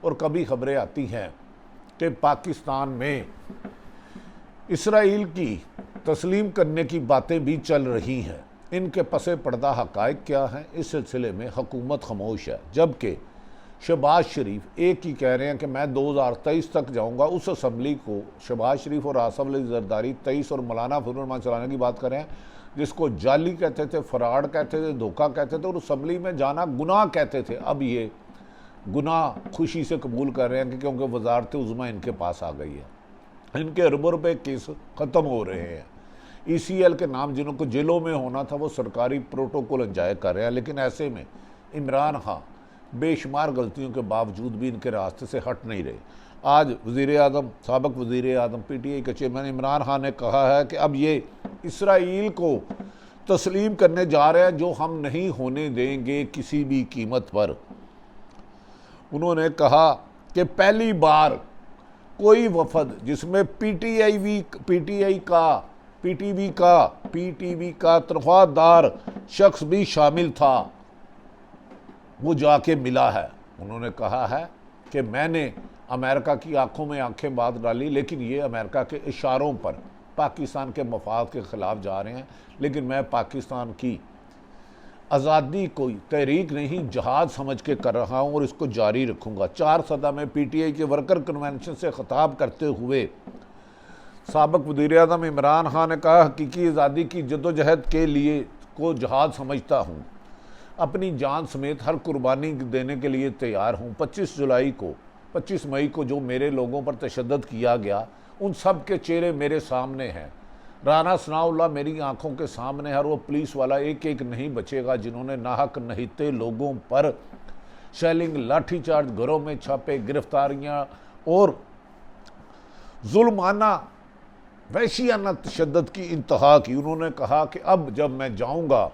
اور کبھی خبریں آتی ہیں کہ پاکستان میں اسرائیل کی تسلیم کرنے کی باتیں بھی چل رہی ہیں۔ ان کے پس پردہ حقائق کیا ہیں؟ اس سلسلے میں حکومت خاموش ہے، جبکہ شہباز شریف ایک ہی کہہ رہے ہیں کہ میں 2023 تک جاؤں گا۔ اس اسمبلی کو شہباز شریف اور آصف علی زرداری 23 اور مولانا فضل الرحمان چلانے کی بات کر رہے ہیں، جس کو جعلی کہتے تھے، فراڈ کہتے تھے، دھوکہ کہتے تھے، اور اسمبلی میں جانا گناہ کہتے تھے۔ اب یہ گناہ خوشی سے قبول کر رہے ہیں کہ کیونکہ وزارت عظمیٰ ان کے پاس آ گئی ہے، ان کے اربوں روپے کیس ختم ہو رہے ہیں۔ ای سی ایل کے نام جنہوں کو جیلوں میں ہونا تھا وہ سرکاری پروٹوکول انجام کر رہے ہیں، لیکن ایسے میں عمران خان بے شمار غلطیوں کے باوجود بھی ان کے راستے سے ہٹ نہیں رہے۔ آج سابق وزیر اعظم پی ٹی آئی کے چیئرمین عمران خان نے کہا ہے کہ اب یہ اسرائیل کو تسلیم کرنے جا رہے ہیں، جو ہم نہیں ہونے دیں گے کسی بھی قیمت پر۔ انہوں نے کہا کہ پہلی بار کوئی وفد جس میں پی ٹی وی کا تنخواہ دار شخص بھی شامل تھا، وہ جا کے ملا ہے۔ انہوں نے کہا ہے کہ میں نے امریکہ کی آنکھوں میں آنکھیں باندھ ڈالی، لیکن یہ امریکہ کے اشاروں پر پاکستان کے مفاد کے خلاف جا رہے ہیں، لیکن میں پاکستان کی آزادی کوئی تحریک نہیں، جہاد سمجھ کے کر رہا ہوں اور اس کو جاری رکھوں گا۔ 4 سدہ میں پی ٹی آئی کے ورکر کنونشن سے خطاب کرتے ہوئے سابق وزیر اعظم عمران خان نے کہا حقیقی آزادی کی جدوجہد کے لیے کو جہاد سمجھتا ہوں، اپنی جان سمیت ہر قربانی دینے کے لیے تیار ہوں۔ 25 مئی کو جو میرے لوگوں پر تشدد کیا گیا، ان سب کے چہرے میرے سامنے ہیں۔ رانا ثناء اللہ میری آنکھوں کے سامنے ہے، اور وہ پولیس والا ایک ایک نہیں بچے گا جنہوں نے ناحق نہتے لوگوں پر شیلنگ، لاٹھی چارج، گھروں میں چھاپے، گرفتاریاں اور ظلمانہ وحشیانہ تشدد کی انتہا کی۔ انہوں نے کہا کہ اب جب میں جاؤں گا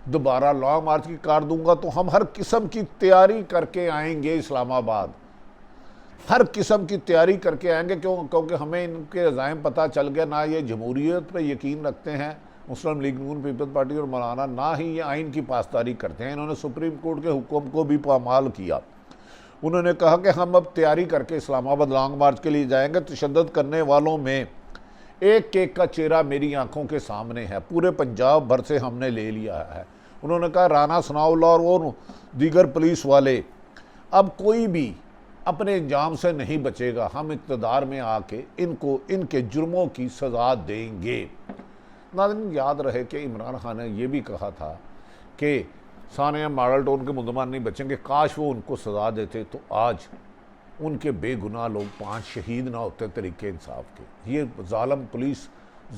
دوبارہ لانگ مارچ کی کار دوں گا تو ہم ہر قسم کی تیاری کر کے آئیں گے اسلام آباد، ہر قسم کی تیاری کر کے آئیں گے، کیونکہ ہمیں ان کے عزائم پتہ چل گیا، نہ یہ جمہوریت پہ یقین رکھتے ہیں مسلم لیگ نون پیپلز پارٹی اور مولانا، نہ ہی یہ آئین کی پاسداری کرتے ہیں۔ انہوں نے سپریم کورٹ کے حکم کو بھی پامال کیا۔ انہوں نے کہا کہ ہم اب تیاری کر کے اسلام آباد لانگ مارچ کے لیے جائیں گے۔ تشدد کرنے والوں میں ایک ایک کا چہرہ میری آنکھوں کے سامنے ہے، پورے پنجاب بھر سے ہم نے لے لیا ہے۔ انہوں نے کہا رانا ثناء اللہ اور وہ دیگر پولیس والے اب کوئی بھی اپنے انجام سے نہیں بچے گا، ہم اقتدار میں آ کے ان کے جرموں کی سزا دیں گے۔ ناظرین، یاد رہے کہ عمران خان نے یہ بھی کہا تھا کہ ثانیہ ماڈل ٹاؤن کے ملزمان نہیں بچیں گے، کاش وہ ان کو سزا دیتے تو آج ان کے بے گناہ لوگ 5 شہید نہ ہوتے طریقے انصاف کے۔ یہ ظالم پولیس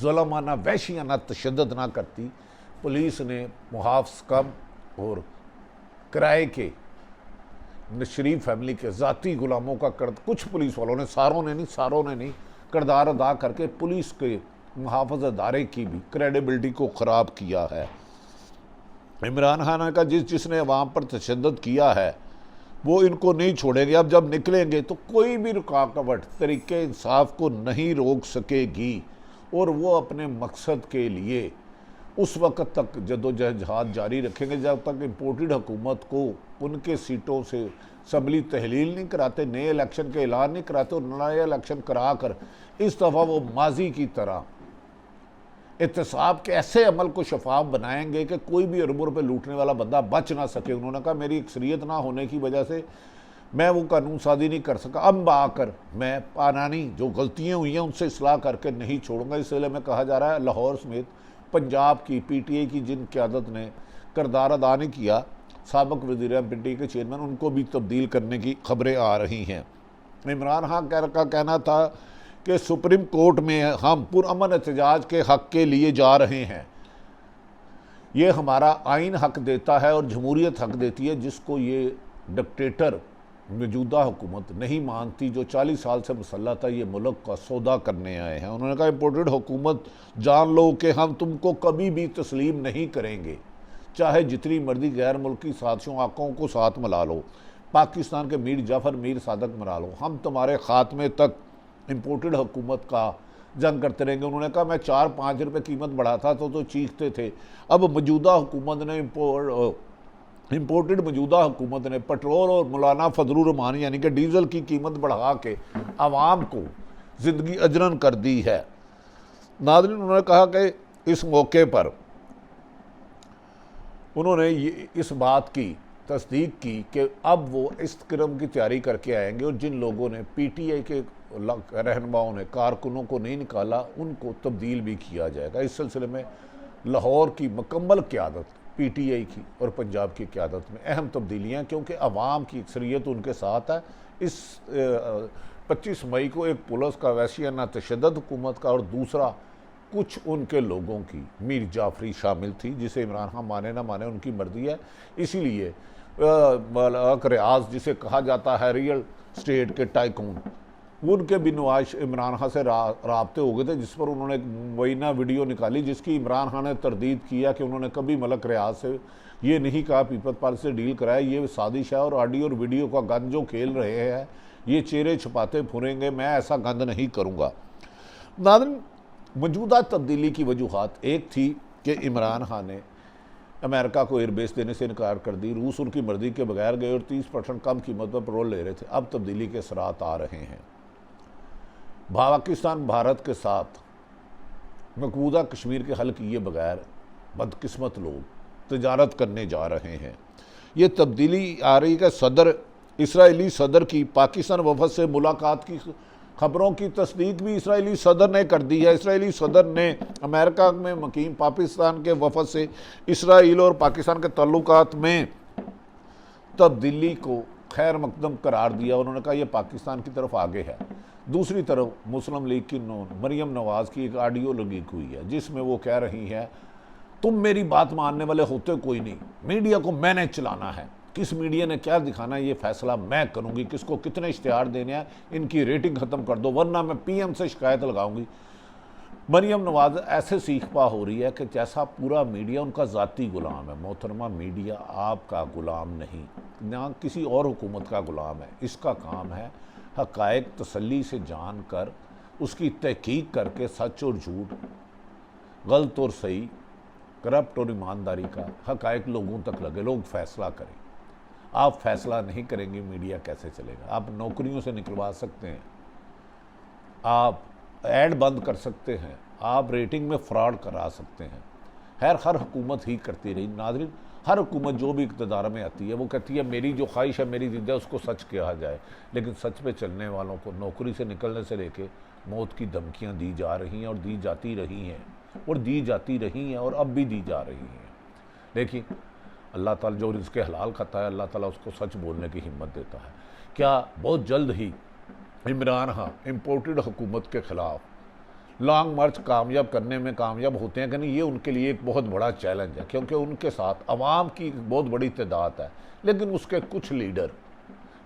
ظلمانہ وحشیانہ تشدد نہ کرتی، پولیس نے محافظ کم اور کرائے کے شریف فیملی کے ذاتی غلاموں کا کچھ پولیس والوں نے، ساروں نے نہیں کردار ادا کر کے پولیس کے محافظ ادارے کی بھی کریڈیبلٹی کو خراب کیا ہے۔ عمران خان کا جس نے عوام پر تشدد کیا ہے وہ ان کو نہیں چھوڑیں گے۔ اب جب نکلیں گے تو کوئی بھی رکاوٹ طریقے انصاف کو نہیں روک سکے گی، اور وہ اپنے مقصد کے لیے اس وقت تک جدوجہد جاری رکھیں گے جب تک امپورٹڈ حکومت کو ان کے سیٹوں سے اسمبلی تحلیل نہیں کراتے، نئے الیکشن کے اعلان نہیں کراتے، اور نئے الیکشن کرا کر اس دفعہ وہ ماضی کی طرح احتساب کے ایسے عمل کو شفاف بنائیں گے کہ کوئی بھی اربوں روپے لوٹنے والا بندہ بچ نہ سکے۔ انہوں نے کہا میری اکثریت نہ ہونے کی وجہ سے میں وہ قانون سازی نہیں کر سکا، اب آ کر میں پانانی جو غلطیاں ہوئی ہیں ان سے اصلاح کر کے نہیں چھوڑوں گا۔ اس سلسلے میں کہا جا رہا ہے لاہور سمیت پنجاب کی پی ٹی آئی کی جن قیادت نے کردار ادا نہیں کیا، سابق وزیر اعظم پی ٹی آئی کے چیئرمین، ان کو بھی تبدیل کرنے کی خبریں آ رہی ہیں۔ عمران خان کا کہنا تھا کہ سپریم کورٹ میں ہم پرامن احتجاج کے حق کے لیے جا رہے ہیں، یہ ہمارا آئین حق دیتا ہے اور جمہوریت حق دیتی ہے، جس کو یہ ڈکٹیٹر موجودہ حکومت نہیں مانتی، جو 40 سال سے مسلح تھا، یہ ملک کا سودا کرنے آئے ہیں۔ انہوں نے کہا امپورٹڈ حکومت جان لو کہ ہم تم کو کبھی بھی تسلیم نہیں کریں گے، چاہے جتنی مرضی غیر ملکی سازشوں آنکھوں کو ساتھ ملا لو، پاکستان کے میر جعفر میر صادق مرا لو، ہم تمہارے خاتمے تک امپورٹڈ حکومت کا جنگ کرتے رہیں گے۔ انہوں نے کہا میں 4-5 روپے قیمت بڑھاتا تو چیختے تھے، اب موجودہ حکومت نے امپورٹڈ موجودہ حکومت نے پیٹرول اور مولانا فضل الرحمان یعنی کہ ڈیزل کی قیمت بڑھا کے عوام کو زندگی اجرن کر دی ہے۔ ناظرین، انہوں نے کہا کہ اس موقع پر انہوں نے اس بات کی تصدیق کی کہ اب وہ اس قسم کی تیاری کر کے آئیں گے اور جن لوگوں نے پی ٹی آئی کے رہنماؤں نے کارکنوں کو نہیں نکالا ان کو تبدیل بھی کیا جائے گا۔ اس سلسلے میں لاہور کی مکمل قیادت پی ٹی آئی کی اور پنجاب کی قیادت میں اہم تبدیلیاں، کیونکہ عوام کی اکثریت ان کے ساتھ ہے۔ اس 25 مئی کو ایک پولیس کا وحشیانہ تشدد حکومت کا اور دوسرا کچھ ان کے لوگوں کی، میر جعفری شامل تھی، جسے عمران خان مانے نہ مانے ان کی مرضی ہے۔ اسی لیے ملک ریاض جسے کہا جاتا ہے ریئل اسٹیٹ کے ٹائکون، ان کے بھی نواز عمران خان سے رابطے ہو گئے تھے، جس پر انہوں نے مبینہ ویڈیو نکالی جس کی عمران خان نے تردید کیا کہ انہوں نے کبھی ملک ریاض سے یہ نہیں کہا پیپلز پارٹی سے ڈیل کرایا، یہ سازش ہے اور آڈیو اور ویڈیو کا گند جو کھیل رہے ہیں یہ چہرے چھپاتے پھریں گے، میں ایسا گند نہیں کروں گا۔ ناظرین، موجودہ تبدیلی کی وجوہات ایک تھی کہ عمران خان نے امریکہ کو ایئر بیس دینے سے انکار کر دی، روس ان کی مرضی کے بغیر گئے اور 30% کم قیمت پر پیٹرول لے رہے تھے۔ اب تبدیلی کے اثرات آ رہے ہیں۔ پاکستان بھارت کے ساتھ مقبوضہ کشمیر کے حل کیے بغیر بدقسمت لوگ تجارت کرنے جا رہے ہیں۔ یہ تبدیلی آ رہی کہ اسرائیلی صدر کی پاکستان وفد سے ملاقات کی خبروں کی تصدیق بھی اسرائیلی صدر نے کر دی ہے۔ اسرائیلی صدر نے امریکہ میں مقیم پاکستان کے وفد سے اسرائیل اور پاکستان کے تعلقات میں تبدیلی کو خیر مقدم قرار دیا۔ انہوں نے کہا یہ پاکستان کی طرف آگے ہے۔ دوسری طرف مسلم لیگ کی مریم نواز کی ایک آڈیو لیک ہوئی ہے جس میں وہ کہہ رہی ہے تم میری بات ماننے والے ہوتے کوئی نہیں، میڈیا کو میں نے چلانا ہے، کس میڈیا نے کیا دکھانا ہے یہ فیصلہ میں کروں گی، کس کو کتنے اشتہار دینے ہیں ان کی ریٹنگ ختم کر دو ورنہ میں پی ایم سے شکایت لگاؤں گی۔ مریم نواز ایسے سیکھ پا ہو رہی ہے کہ جیسا پورا میڈیا ان کا ذاتی غلام ہے۔ محترمہ، میڈیا آپ کا غلام نہیں، نہ کسی اور حکومت کا غلام ہے۔ اس کا کام ہے حقائق تسلی سے جان کر اس کی تحقیق کر کے سچ اور جھوٹ، غلط اور صحیح، کرپٹ اور ایمانداری کا حقائق لوگوں تک لگے، لوگ فیصلہ کریں۔ آپ فیصلہ نہیں کریں گے میڈیا کیسے چلے گا؟ آپ نوکریوں سے نکلوا سکتے ہیں، آپ ایڈ بند کر سکتے ہیں، آپ ریٹنگ میں فراڈ کرا سکتے ہیں۔ ہر حکومت ہی کرتی رہی۔ ناظرین، ہر حکومت جو بھی اقتدار میں آتی ہے وہ کہتی ہے میری جو خواہش ہے، میری ضد ہے، اس کو سچ کہا جائے، لیکن سچ پہ چلنے والوں کو نوکری سے نکلنے سے لے کے موت کی دھمکیاں دی جا رہی ہیں اور دی جاتی رہی ہیں اور اب بھی دی جا رہی ہیں۔ لیکن اللہ تعالیٰ جو رزق حلال کھاتا ہے، اللہ تعالیٰ اس کو سچ بولنے کی ہمت دیتا ہے۔ کیا بہت جلد ہی عمران خان امپورٹڈ حکومت کے خلاف لانگ مارچ کامیاب کرنے میں کامیاب ہوتے ہیں کہ نہیں؟ یہ ان کے لیے ایک بہت بڑا چیلنج ہے، کیونکہ ان کے ساتھ عوام کی بہت بڑی تعداد ہے لیکن اس کے کچھ لیڈر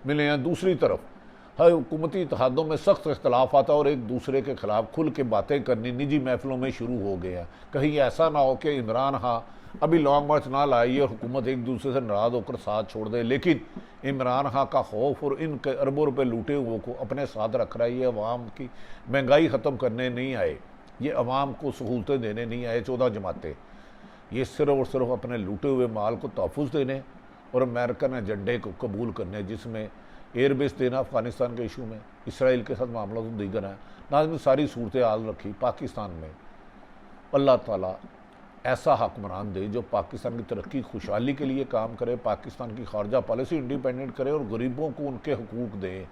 ملے ہیں۔ دوسری طرف حکومتی اتحادوں میں سخت اختلافات اور ایک دوسرے کے خلاف کھل کے باتیں کرنی نجی محفلوں میں شروع ہو گئے ہیں۔ کہیں ایسا نہ ہو کہ عمران خان ابھی لانگ مارچ نہ لائیے اور حکومت ایک دوسرے سے ناراض ہو کر ساتھ چھوڑ دے، لیکن عمران خان کا خوف اور ان کے اربوں روپے لوٹے ہوئے کو اپنے ساتھ رکھ رہا ہے۔ یہ عوام کی مہنگائی ختم کرنے نہیں آئے، یہ عوام کو سہولتیں دینے نہیں آئے 14 جماعتیں، یہ صرف اور صرف اپنے لوٹے ہوئے مال کو تحفظ دینے اور امریکن ایجنڈے کو قبول کرنے، جس میں ایئر بیس دینا افغانستان کے ایشو میں، اسرائیل کے ساتھ معاملات و دیگر ہیں۔ ناظرین، ساری صورتحال رکھی پاکستان میں۔ اللہ تعالیٰ ایسا حکمران دے جو پاکستان کی ترقی خوشحالی کے لیے کام کرے، پاکستان کی خارجہ پالیسی انڈیپینڈنٹ کرے اور غریبوں کو ان کے حقوق دے۔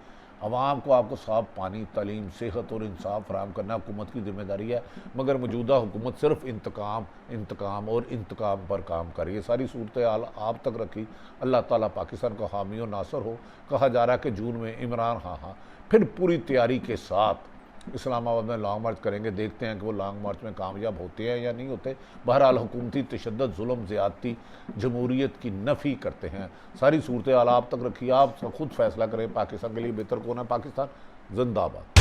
عوام کو آپ کو صاف پانی، تعلیم، صحت اور انصاف فراہم کرنا حکومت کی ذمہ داری ہے، مگر موجودہ حکومت صرف انتقام اور انتقام پر کام کر رہی ہے۔ ساری صورتحال آپ تک رکھی۔ اللہ تعالیٰ پاکستان کا حامی و ناصر ہو۔ کہا جا رہا ہے کہ جون میں عمران خان پھر پوری تیاری کے ساتھ اسلام آباد میں لانگ مارچ کریں گے۔ دیکھتے ہیں کہ وہ لانگ مارچ میں کامیاب ہوتے ہیں یا نہیں ہوتے۔ بہرحال حکومتی تشدد، ظلم، زیادتی جمہوریت کی نفی کرتے ہیں۔ ساری صورتحال آپ تک رکھی، آپ خود فیصلہ کریں پاکستان کے لیے بہتر کون ہے۔ پاکستان زندہ باد۔